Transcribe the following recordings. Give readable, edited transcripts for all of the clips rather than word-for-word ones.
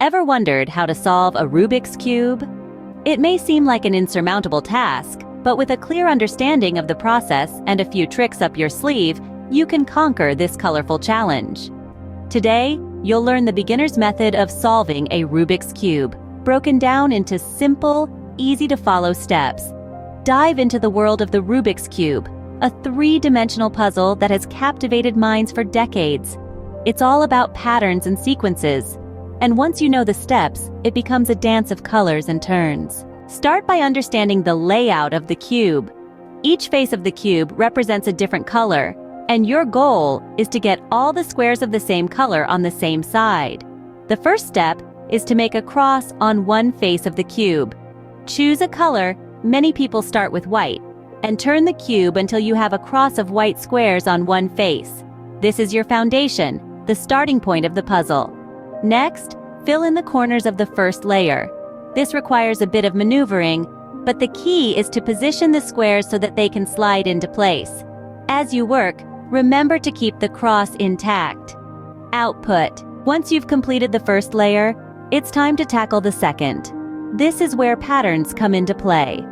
Ever wondered how to solve a Rubik's Cube? It may seem like an insurmountable task, but with a clear understanding of the process and a few tricks up your sleeve, you can conquer this colorful challenge. Today, you'll learn the beginner's method of solving a Rubik's Cube, broken down into simple, easy-to-follow steps. Dive into the world of the Rubik's Cube, a three-dimensional puzzle that has captivated minds for decades. It's all about patterns and sequences. And once you know the steps, it becomes a dance of colors and turns. Start by understanding the layout of the cube. Each face of the cube represents a different color, and your goal is to get all the squares of the same color on the same side. The first step is to make a cross on one face of the cube. Choose a color, many people start with white, and turn the cube until you have a cross of white squares on one face. This is your foundation, the starting point of the puzzle. Next, fill in the corners of the first layer. This requires a bit of maneuvering, but the key is to position the squares so that they can slide into place. As you work, remember to keep the cross intact. Output. Once you've completed the first layer, it's time to tackle the second. This is where patterns come into play.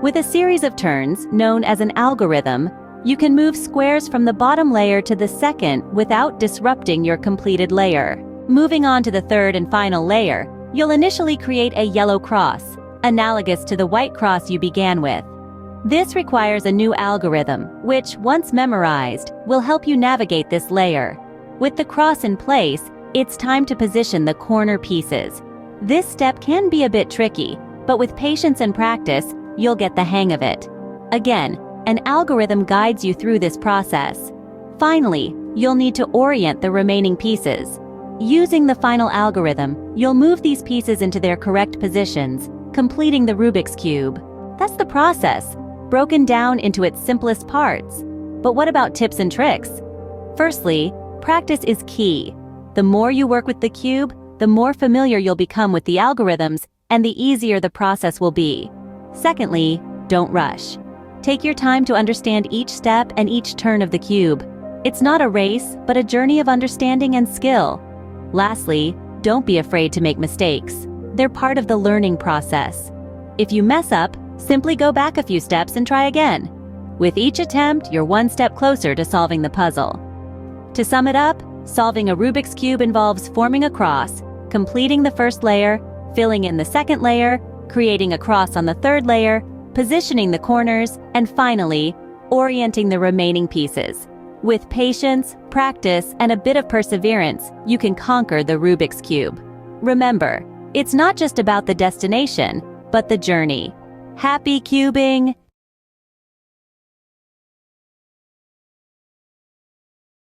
With a series of turns, known as an algorithm, you can move squares from the bottom layer to the second without disrupting your completed layer. Moving on to the third and final layer, you'll initially create a yellow cross, analogous to the white cross you began with. This requires a new algorithm, which, once memorized, will help you navigate this layer. With the cross in place, it's time to position the corner pieces. This step can be a bit tricky, but with patience and practice, you'll get the hang of it. Again, an algorithm guides you through this process. Finally, you'll need to orient the remaining pieces. Using the final algorithm, you'll move these pieces into their correct positions, completing the Rubik's Cube. That's the process, broken down into its simplest parts. But what about tips and tricks? Firstly, practice is key. The more you work with the cube, the more familiar you'll become with the algorithms, and the easier the process will be. Secondly, don't rush. Take your time to understand each step and each turn of the cube. It's not a race, but a journey of understanding and skill. Lastly, don't be afraid to make mistakes. They're part of the learning process. If you mess up, simply go back a few steps and try again. With each attempt, you're one step closer to solving the puzzle. To sum it up, solving a Rubik's Cube involves forming a cross, completing the first layer, filling in the second layer, creating a cross on the third layer, positioning the corners, and finally, orienting the remaining pieces. With patience, practice, and a bit of perseverance, you can conquer the Rubik's Cube. Remember, it's not just about the destination, but the journey. Happy cubing!